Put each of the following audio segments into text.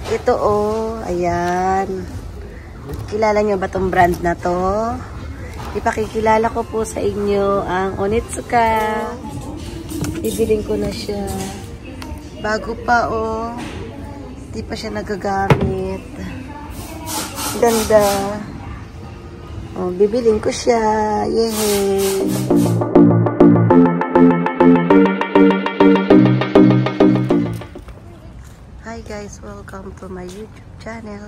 Ito oh, ayan. Kilala nyo ba tong brand na to? Ipakikilala ko po sa inyo ang Onitsuka. Bibiling ko na siya. Bago pa oh. Hindi pa siya nagagamit. Ganda. Oh, bibiling ko siya. Yay! Hi guys, welcome to my YouTube channel.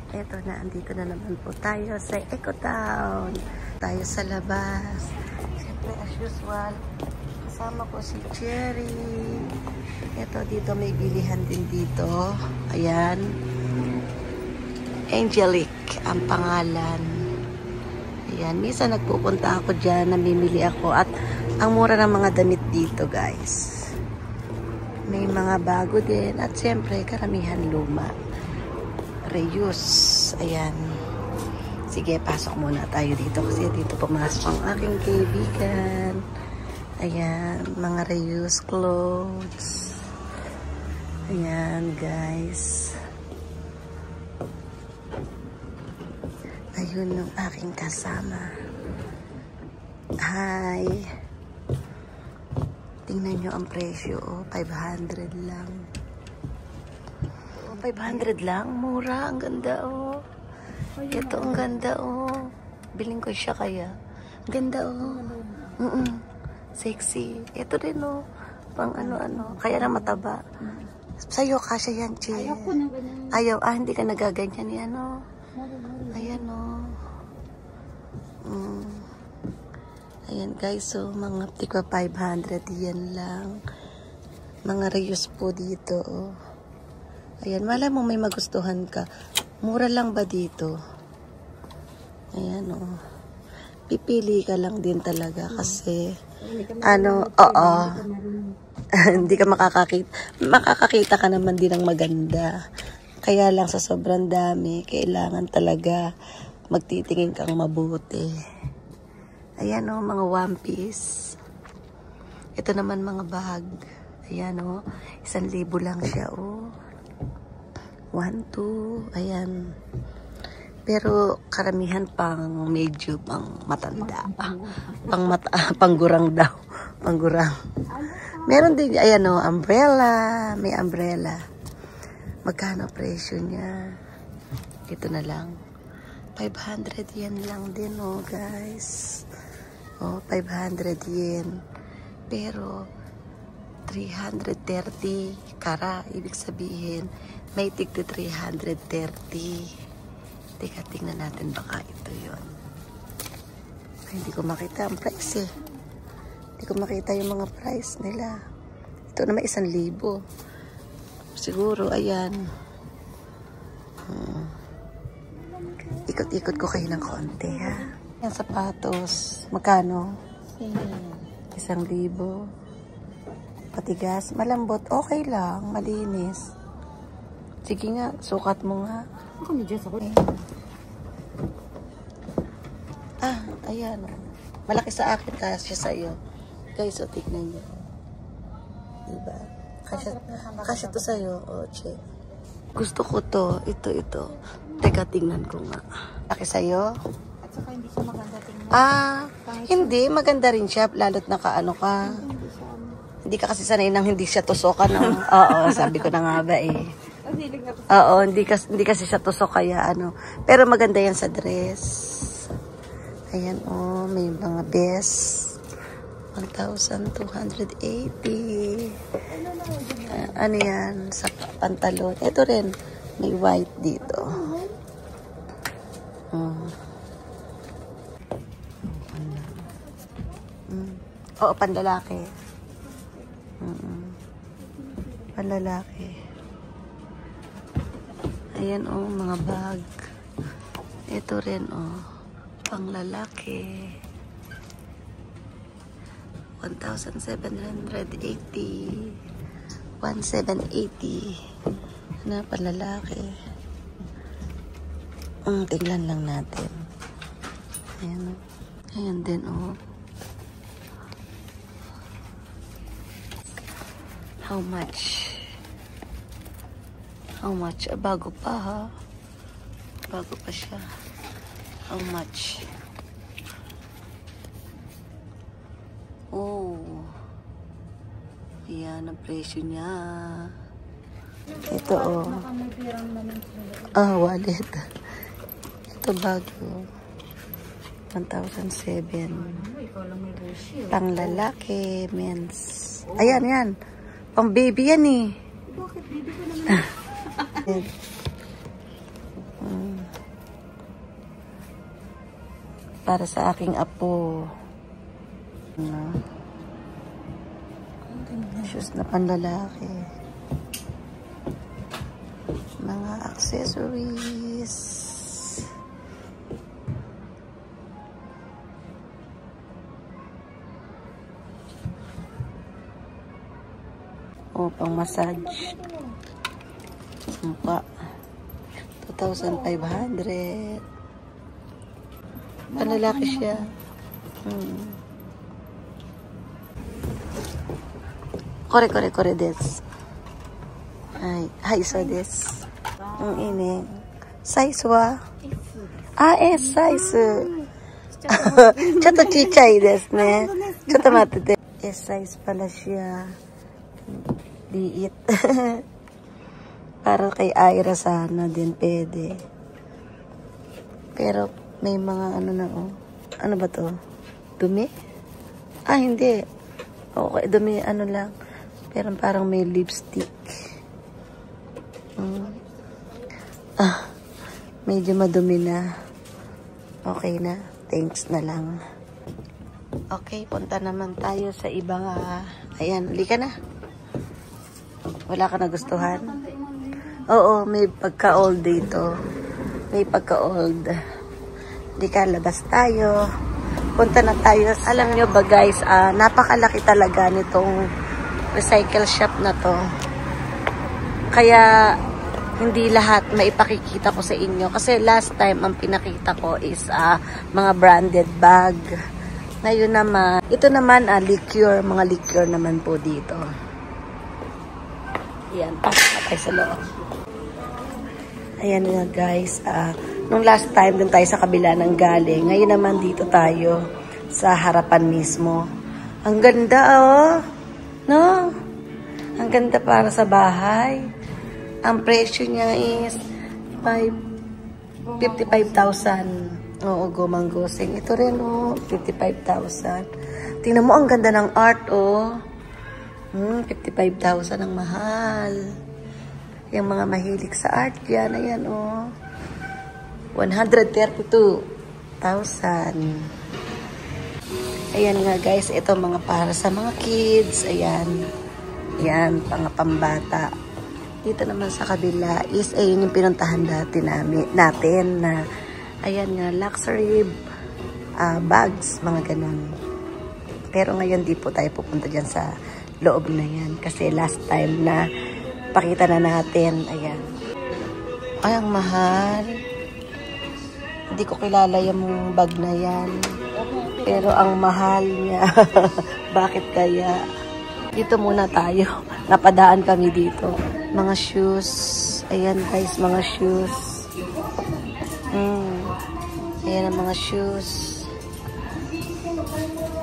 Eto na, andito na naman po tayo sa Ecotown. Tayo sa labas. Siyempre, as usual, kasama ko si Cherry. Eto, dito may bilihan din dito. Ayan. Angelic ang pangalan. Ayan, minsan nagpupunta ako dyan, namimili ako. At ang mura ng mga damit dito, guys. May mga bago din. At siyempre, karamihan luma. Reuse. Ayan. Sige, pasok muna tayo dito. Kasi dito pumasok ang aking kaibigan. Ayan. Mga reuse clothes. Ayan, guys. Ayun yung aking kasama. Hi. Tingnan nyo ang presyo. Oh, 500 lang. Oh, 500 lang. Mura. Ang ganda, oh. Ito, ang ganda, oh. Biling ko siya kaya. Ang ganda, oh. Sexy. Ito din, oh. Pang ano-ano. Kaya na mataba. Sa'yo, kasya yan, Che. Ayaw ko na ganyan. Ayaw. Ah, hindi ka nagaganyan yan, oh. Ayan, oh. Ayan, guys. So, mga tigwa 500. Yan lang. Mga reuse po dito, oh. Ayan, wala mo may magustuhan ka. Mura lang ba dito? Ayan, oh. Pipili ka lang din talaga kasi, oo. Hindi ka makakakita. Makakakita ka naman din ng maganda. Kaya lang sa sobrang dami, kailangan talaga magtitingin kang mabuti. Ayan o, mga one piece. Ito naman mga bag. Ayan o, 1,000 lang siya o. 1, 2, ayan. Pero karamihan pang medyo pang matanda. Panggurang daw. Panggurang. Meron din, ayan o, umbrella. May umbrella. Magkano presyo niya? Ito na lang. 500 yen lang din, oh, guys. Oh, 500 yen. Pero, 330 kara. Ibig sabihin, may tigti 330. Teka, tingnan natin baka ito yun. Ay, hindi ko makita ang price eh. Hindi ko makita yung mga price nila. Ito naman 1,000. Siguro, ayan. Ikot-ikot ko kayo ng konti, ha? Yan, sapatos. Magkano? 1,000. Patigas. Malambot. Okay lang. Malinis. Sige nga. Sukat mo nga. Ah, ayan. Malaki sa akin. Kasya sa'yo. Guys, o, tignan nyo. Diba? Kasya to sa'yo. O, check. Gusto ko to. Ito. Teka, tingnan ko nga. Laki sa'yo? At saka hindi siya maganda tingnan. Ah, hindi. Maganda rin siya. Lalo't nakaano ka. Hindi ka kasi sanay nang hindi siya tusokan. No? Oo, sabi ko na nga ba eh. Oo, hindi kasi siya tusok kaya ano. Pero maganda yan sa dress. Ayan, oh. May mga best. 1,280. Ano yan? Sa pantalon. Ito rin. May white dito. Oo, panlalaki. Panlalaki. Ayan, oh, mga bag. Ito rin, oh. Panglalaki. 1,780. 1,780. Na panlalaki. Tignan lang natin. Ayan. Ayan din, oh. How much? How much? Bago pa ha. Bago pa siya. How much? Oh. Ayan ang presyo niya. Ito oh. Wallet. Ito bago. 1,007. Pang lalaki, men's. Ayan, yan. Pang baby yan eh. Bakit baby ko naman? Para sa aking apo. Shoes na panlalaki. Mga accessories. O, pang massage. Mukha. 2,500. Panlalaki siya. Kore des. Hi, so des. Ang ini. Size wa? Size. ちょっとちっちゃいですね。ちょっと待ってて。S size pala siya. Liit. Para kay Ira sana din pwede. Pero may mga ano na oh. Ano ba to? Dumi? Hindi. Okay, dumi ano lang. Pero parang may lipstick. Medyo madumi na. Okay na. Thanks na lang. Okay, punta naman tayo sa ibang ayan, lika na. Wala ka nagustuhan? Oo, may pagka-old dito. May pagka-old. Lika, labas tayo. Punta na tayo. Alam nyo ba guys, napakalaki talaga nitong recycle shop na to. Kaya hindi lahat maipakikita ko sa inyo. Kasi last time ang pinakita ko is mga branded bag. Ngayon naman, ito naman liquor, mga liquor naman po dito. Yan, pasok na tayo sa loob. Ayan na guys, nung last time dun tayo sa kabila ng galing. Ngayon naman dito tayo sa harapan mismo. Ang ganda oh, no? Ang ganda para sa bahay. Ang presyo niya is 55,000. Oo, gumanggosing. Ito rin, oh, 55,000. Tingnan mo, ang ganda ng art, oh. 55,000 ang mahal. Yung mga mahilig sa art yan, ayan, oh. 132,000. Ayan nga, guys. Ito mga para sa mga kids. Ayan. Ayan, pambata. Dito naman sa kabila is, ayun yung pinuntahan natin na ayan nga, luxury bags, mga ganun. Pero ngayon di po tayo pupunta dyan sa loob na yan. Kasi last time na pakita na natin. Ayan. Ay, ang mahal. Hindi ko kilala yung bag na yan. Pero ang mahal niya. Bakit kaya? Dito muna tayo. Napadaan kami dito. Mga shoes. Ayan guys, mga shoes. Ayan ang mga shoes.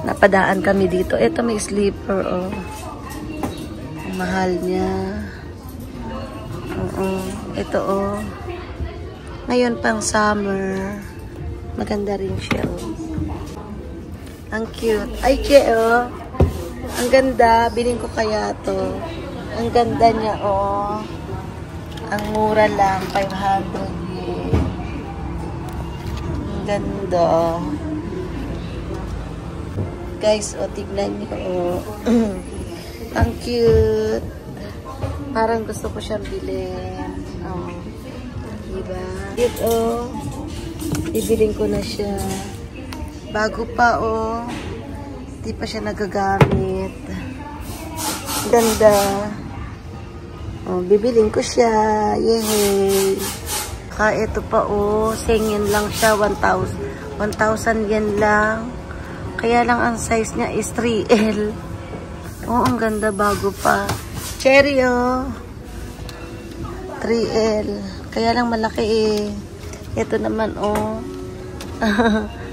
Napadaan kami dito. Ito may slipper, oh. Ang mahal niya. Ito, oh. Ngayon pang summer. Maganda rin siya, oh. Ang cute. Ay, oh. Ang ganda. Bilhin ko kaya to. Ang ganda niya, oh. Ang mura lang. 500. Ganda. Guys, o tignan nyo. Ang cute. Parang gusto ko siyang bilhin. Diba? Cute, oh. Bibiling ko na siya. Bago pa, oh. Di pa siya nagagamit. Ganda. Oh, bibiling ko siya. Yay! Ito pa, oh, singin lang siya, 1,000 yen lang. Kaya lang ang size niya is 3L. Oh, ang ganda, bago pa. Cherry, oh. 3L. Kaya lang malaki eh. Ito naman oh.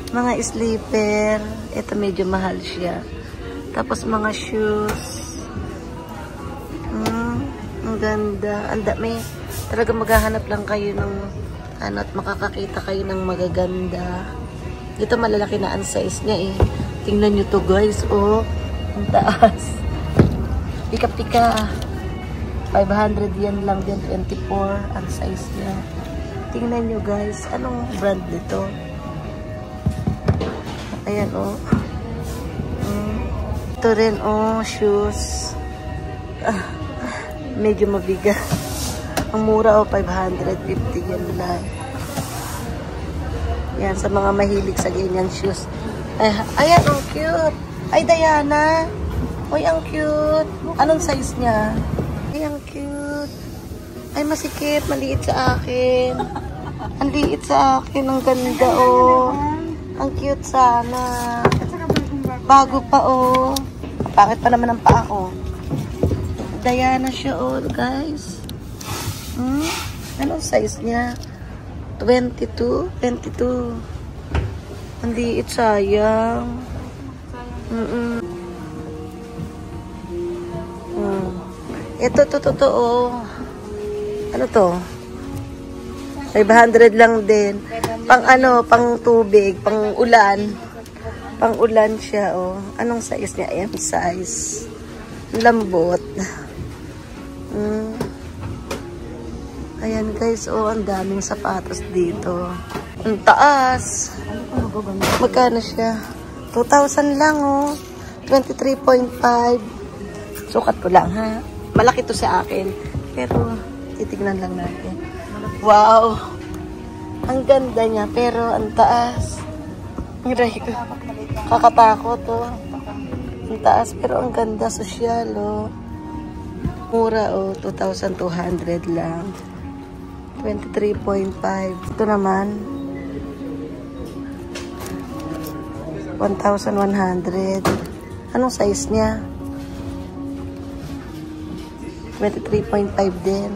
Mga sleeper. Ito medyo mahal siya. Tapos mga shoes. Ang ganda. May talaga maghahanap lang kayo ng ano at makakakita kayo ng magaganda. Ito malalaki na ang size niya eh. Tingnan nyo to guys. Oh, ang taas. Pika-pika. 500 yan lang din. 24 ang size niya. Tingnan nyo guys. Anong brand nito? Ayan oh. Ito rin oh. Shoes. Medyo mabigat. Ang mura oh. 550 yan lang. Yan, sa mga mahilig sa ganyan shoes. Ayan, ang cute. Ay, Diana. Uy, ang cute. Anong size niya? Ay, ang cute. Ay, masikip. Maliit sa akin. Ang liit sa akin. Ang ganda, oh. Ang cute sana. Bago pa, oh. Pangit pa naman ang paa ko. Diana siya, oh, guys. Anong size niya? 22. Ang liit, sayang. Ito, totoo. Ano to? 500 lang din. Pang ano, pang tubig, pang ulan. Pang ulan siya, oh. Anong size niya? M size. Lambot. Ayan guys, oh, ang daming sapatos dito. Ang taas. Magkano siya? 2,000 lang, oh. 23.5. Sukat ko lang, ha? Malaki to sa akin. Pero, titignan lang natin. Wow! Ang ganda niya, pero ang taas. Kakatakot, oh. Ang taas, pero ang ganda. Sosyal, oh. Mura, oh. 2,200 lang. 23.5. Ito naman 1,100. Anong size niya? 23.5 din.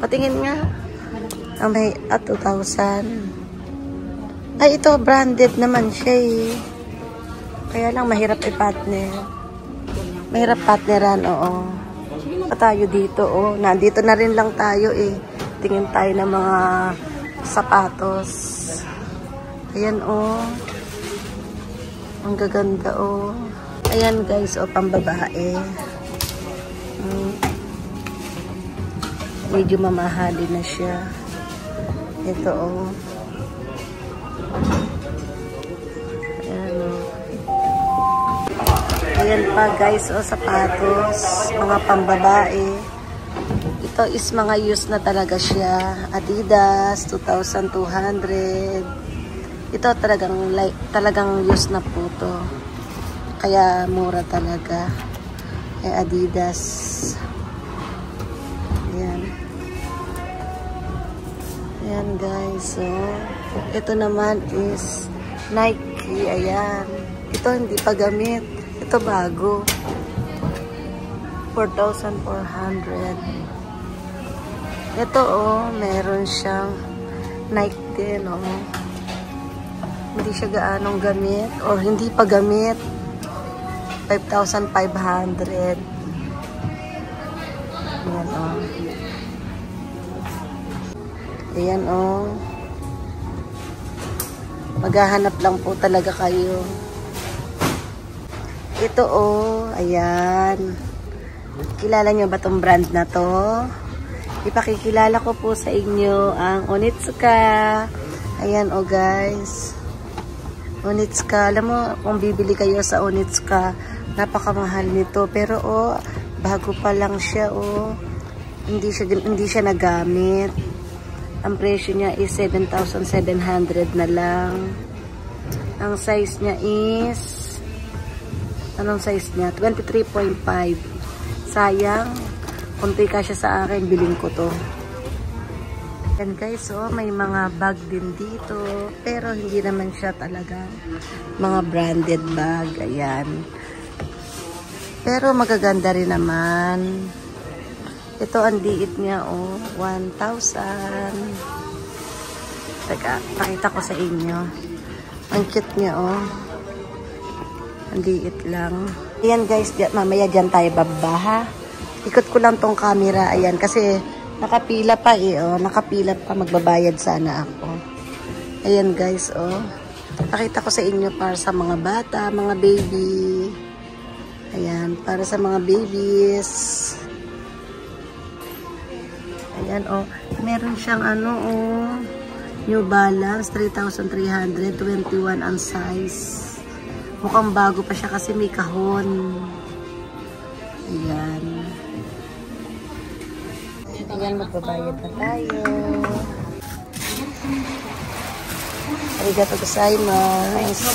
Patingin nga. Ang may 2,000. Ay, ito branded naman siya eh. Kaya lang mahirap i-partner. Mahirap partneran, oo. Pa tayo dito, oh. Nandito na rin lang tayo eh. Tingin tayo ng mga sapatos. Ayan, oh. Ang gaganda, oh. Ayan, guys, oh, pambabae. Medyo mamahali na siya. Ito, oh. Ayan, oh. Ayan pa, guys, oh, sapatos. Mga pambabae. Ito is mga used na talaga siya. Adidas, 2,200. Ito talagang used na po to. Kaya mura talaga. Adidas. Ayan. Ayan guys. So, ito naman is Nike. Ayan. Ito hindi pa gamit. Ito bago. 4,400. Ito, oh, meron siyang Nike din, oh. Hindi siya gaanong gamit, or hindi pa gamit. 5,500. Ayan, oh. Ayan, oh. Maghahanap lang po talaga kayo. Ito, oh. Ayan. Kilala niyo ba tong brand na to? Ipakikilala ko po sa inyo ang Onitsuka. Ayan, oh guys. Onitsuka. Alam mo, kung bibili kayo sa Onitsuka, napakamahal nito. Pero, oh, bago pa lang siya, oh. Hindi siya nagamit. Ang presyo niya is 7,700 na lang. Ang size niya is, anong size niya? 23.5. Sayang. Kung ka siya sa akin, biling ko to. Yan guys, oh, may mga bag din dito. Pero hindi naman siya talaga mga branded bag. Ayan. Pero magaganda rin naman. Ito, ang liit niya, oh. 1,000. Teka, pakita ko sa inyo. Ang cute niya, oh. Ang liit lang. Ayan, guys. Mamaya dyan tayo baba, ha? Ikot ko lang tong camera. Ayan, kasi nakapila pa, eh, oh. Nakapila pa. Magbabayad sana ako. Ayan, guys, oh. Pakita ko sa inyo para sa mga bata, mga baby. Ayan, para sa mga babies. Ayan, oh. Meron siyang ano, oh. New Balance, 3,321 ang size. Mukhang bago pa siya kasi may kahon. Ayan. Ayan, magbabayad na tayo. Arigatou gozaimasu.